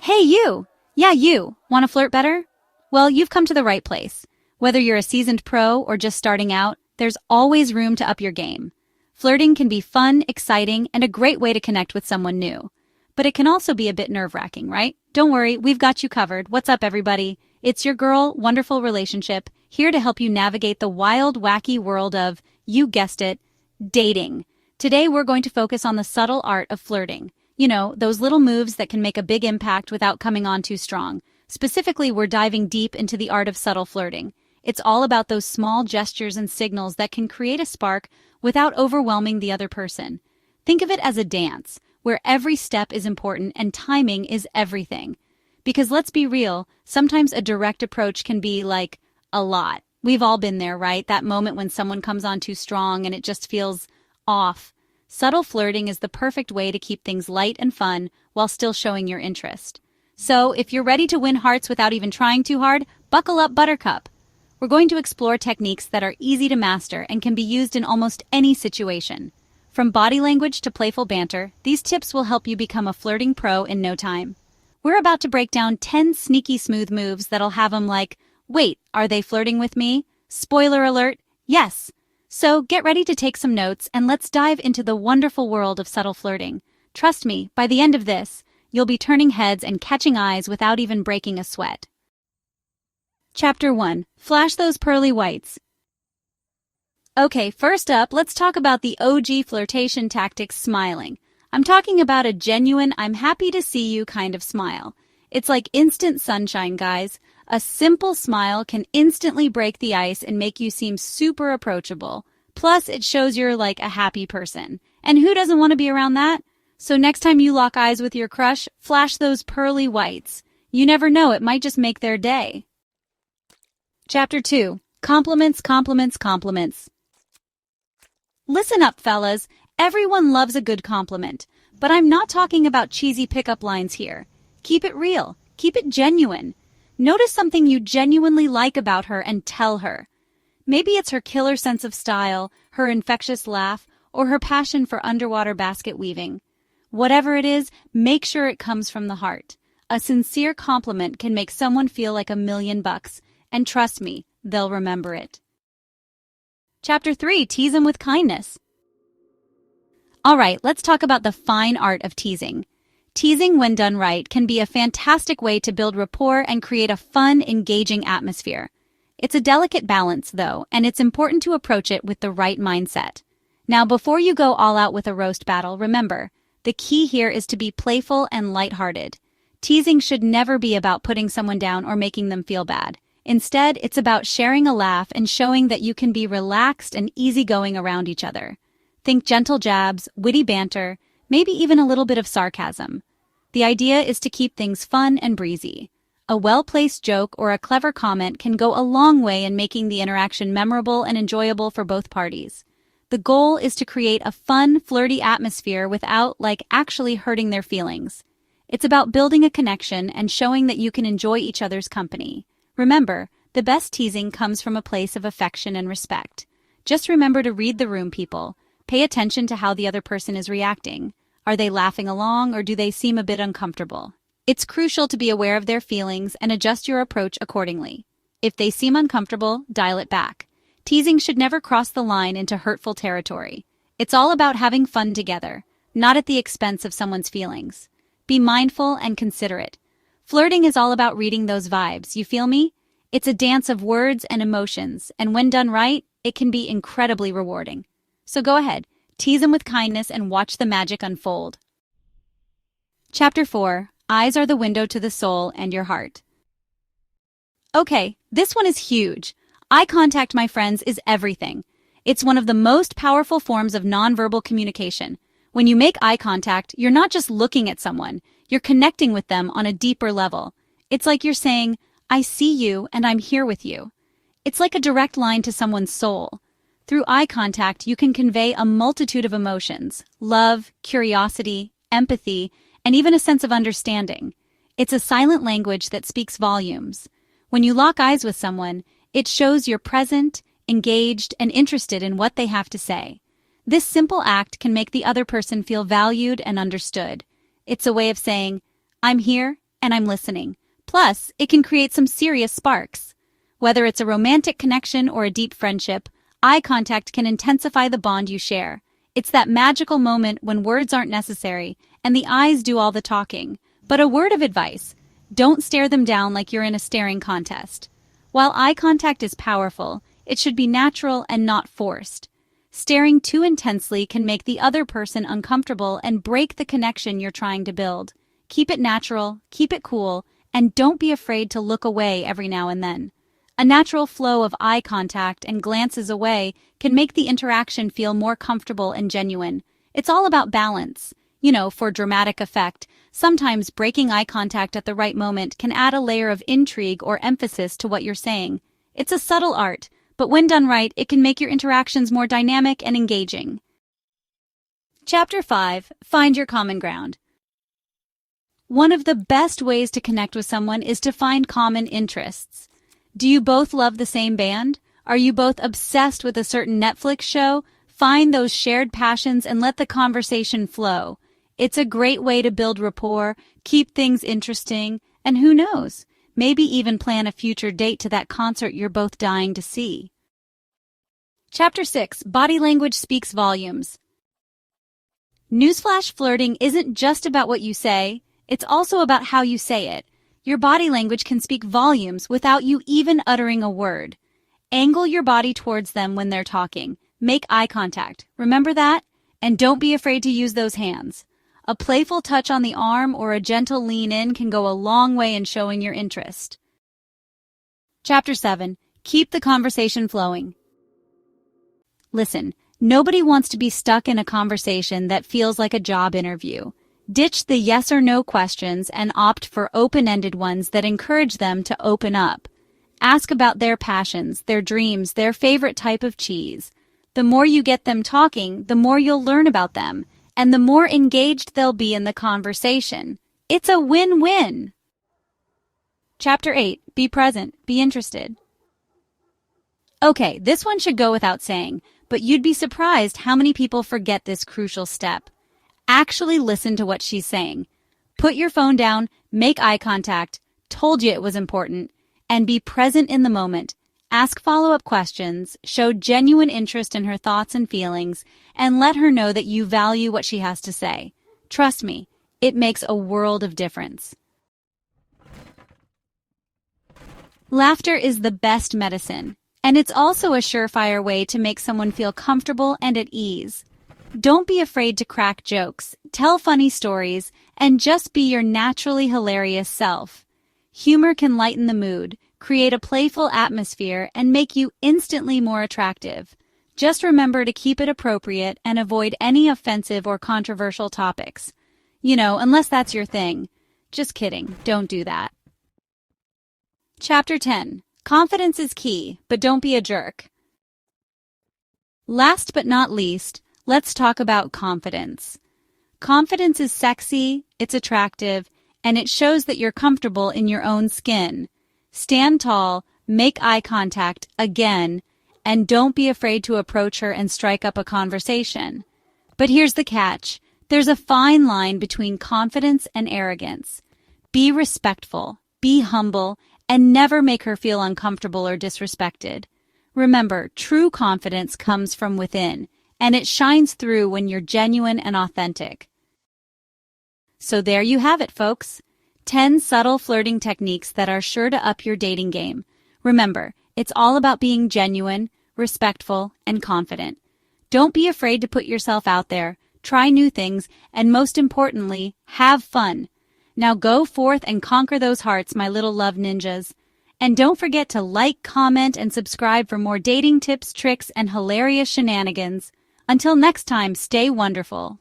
Hey you! Yeah, you! Want to flirt better? Well, you've come to the right place. Whether you're a seasoned pro or just starting out, there's always room to up your game. Flirting can be fun, exciting, and a great way to connect with someone new. But it can also be a bit nerve-wracking, right? Don't worry, we've got you covered. What's up, everybody? It's your girl, Wonderful Relationship, here to help you navigate the wild, wacky world of, you guessed it, dating. Today, we're going to focus on the subtle art of flirting. You know, those little moves that can make a big impact without coming on too strong. Specifically, we're diving deep into the art of subtle flirting. It's all about those small gestures and signals that can create a spark without overwhelming the other person. Think of it as a dance, where every step is important and timing is everything. Because let's be real, sometimes a direct approach can be like a lot. We've all been there, right? That moment when someone comes on too strong and it just feels off. Subtle flirting is the perfect way to keep things light and fun while still showing your interest. So, if you're ready to win hearts without even trying too hard, buckle up, Buttercup. We're going to explore techniques that are easy to master and can be used in almost any situation. From body language to playful banter, these tips will help you become a flirting pro in no time. We're about to break down 10 sneaky smooth moves that'll have them like, wait, are they flirting with me? Spoiler alert, yes! So get ready to take some notes and let's dive into the wonderful world of subtle flirting. Trust me, by the end of this, you'll be turning heads and catching eyes without even breaking a sweat. Chapter 1. Flash those pearly whites. Okay, first up, let's talk about the OG flirtation tactic, smiling. I'm talking about a genuine, I'm happy to see you kind of smile. It's like instant sunshine, guys. A simple smile can instantly break the ice and make you seem super approachable. Plus, it shows you're like a happy person. And who doesn't want to be around that? So next time you lock eyes with your crush, flash those pearly whites. You never know, it might just make their day. Chapter 2. Compliments, compliments, compliments. Listen up, fellas. Everyone loves a good compliment. But I'm not talking about cheesy pickup lines here. Keep it real. Keep it genuine. Notice something you genuinely like about her and tell her. Maybe it's her killer sense of style, her infectious laugh, or her passion for underwater basket weaving. Whatever it is, make sure it comes from the heart. A sincere compliment can make someone feel like $1,000,000, and trust me, they'll remember it. Chapter 3. Tease 'em with kindness. Alright, let's talk about the fine art of teasing. Teasing, when done right, can be a fantastic way to build rapport and create a fun, engaging atmosphere. It's a delicate balance, though, and it's important to approach it with the right mindset. Now, before you go all out with a roast battle, remember, the key here is to be playful and lighthearted. Teasing should never be about putting someone down or making them feel bad. Instead, it's about sharing a laugh and showing that you can be relaxed and easygoing around each other. Think gentle jabs, witty banter, maybe even a little bit of sarcasm. The idea is to keep things fun and breezy. A well-placed joke or a clever comment can go a long way in making the interaction memorable and enjoyable for both parties. The goal is to create a fun, flirty atmosphere without, actually hurting their feelings. It's about building a connection and showing that you can enjoy each other's company. Remember, the best teasing comes from a place of affection and respect. Just remember to read the room, people. Pay attention to how the other person is reacting. Are they laughing along or do they seem a bit uncomfortable? It's crucial to be aware of their feelings and adjust your approach accordingly. If they seem uncomfortable, dial it back. Teasing should never cross the line into hurtful territory. It's all about having fun together, not at the expense of someone's feelings. Be mindful and considerate. Flirting is all about reading those vibes, you feel me? It's a dance of words and emotions, and when done right, it can be incredibly rewarding. So go ahead. Tease them with kindness and watch the magic unfold. Chapter 4. Eyes are the window to the soul and your heart. Okay, this one is huge. Eye contact, my friends, is everything. It's one of the most powerful forms of nonverbal communication. When you make eye contact, you're not just looking at someone, you're connecting with them on a deeper level. It's like you're saying, I see you and I'm here with you. It's like a direct line to someone's soul. Through eye contact, you can convey a multitude of emotions: love, curiosity, empathy, and even a sense of understanding. It's a silent language that speaks volumes. When you lock eyes with someone, it shows you're present, engaged, and interested in what they have to say. This simple act can make the other person feel valued and understood. It's a way of saying, I'm here, and I'm listening. Plus, it can create some serious sparks. Whether it's a romantic connection or a deep friendship, eye contact can intensify the bond you share. It's that magical moment when words aren't necessary and the eyes do all the talking. But a word of advice: don't stare them down like you're in a staring contest. While eye contact is powerful, it should be natural and not forced. Staring too intensely can make the other person uncomfortable and break the connection you're trying to build. Keep it natural, keep it cool, and don't be afraid to look away every now and then. A natural flow of eye contact and glances away can make the interaction feel more comfortable and genuine. It's all about balance. For dramatic effect, sometimes breaking eye contact at the right moment can add a layer of intrigue or emphasis to what you're saying. It's a subtle art, but when done right, it can make your interactions more dynamic and engaging. Chapter 5. Find your common ground. One of the best ways to connect with someone is to find common interests. Do you both love the same band? Are you both obsessed with a certain Netflix show? Find those shared passions and let the conversation flow. It's a great way to build rapport, keep things interesting, and who knows, maybe even plan a future date to that concert you're both dying to see. Chapter 6. Body language speaks volumes. Newsflash: flirting isn't just about what you say, it's also about how you say it. Your body language can speak volumes without you even uttering a word. Angle your body towards them when they're talking. Make eye contact. Remember that? And don't be afraid to use those hands. A playful touch on the arm or a gentle lean in can go a long way in showing your interest. Chapter 7. Keep the conversation flowing. Listen, nobody wants to be stuck in a conversation that feels like a job interview. Ditch the yes or no questions and opt for open-ended ones that encourage them to open up. Ask about their passions, their dreams, their favorite type of cheese. The more you get them talking, the more you'll learn about them, and the more engaged they'll be in the conversation. It's a win-win. Chapter 8. Be present. Be interested. Okay, this one should go without saying, but you'd be surprised how many people forget this crucial step. Actually listen to what she's saying. Put your phone down, make eye contact, told you it was important, and be present in the moment. Ask follow-up questions, show genuine interest in her thoughts and feelings, and let her know that you value what she has to say. Trust me, it makes a world of difference. Laughter is the best medicine, and it's also a surefire way to make someone feel comfortable and at ease. Don't be afraid to crack jokes, tell funny stories, and just be your naturally hilarious self. Humor can lighten the mood, create a playful atmosphere, and make you instantly more attractive. Just remember to keep it appropriate and avoid any offensive or controversial topics. Unless that's your thing. Just kidding, don't do that. Chapter 10. Confidence is key, but don't be a jerk. Last but not least, let's talk about confidence. Confidence is sexy, it's attractive, and it shows that you're comfortable in your own skin. Stand tall, make eye contact again, and don't be afraid to approach her and strike up a conversation. But here's the catch. There's a fine line between confidence and arrogance. Be respectful, be humble, and never make her feel uncomfortable or disrespected. Remember, true confidence comes from within, and it shines through when you're genuine and authentic. So there you have it, folks. 10 subtle flirting techniques that are sure to up your dating game. Remember, it's all about being genuine, respectful, and confident. Don't be afraid to put yourself out there, try new things, and most importantly, have fun. Now go forth and conquer those hearts, my little love ninjas. And don't forget to like, comment, and subscribe for more dating tips, tricks, and hilarious shenanigans. Until next time, stay wonderful.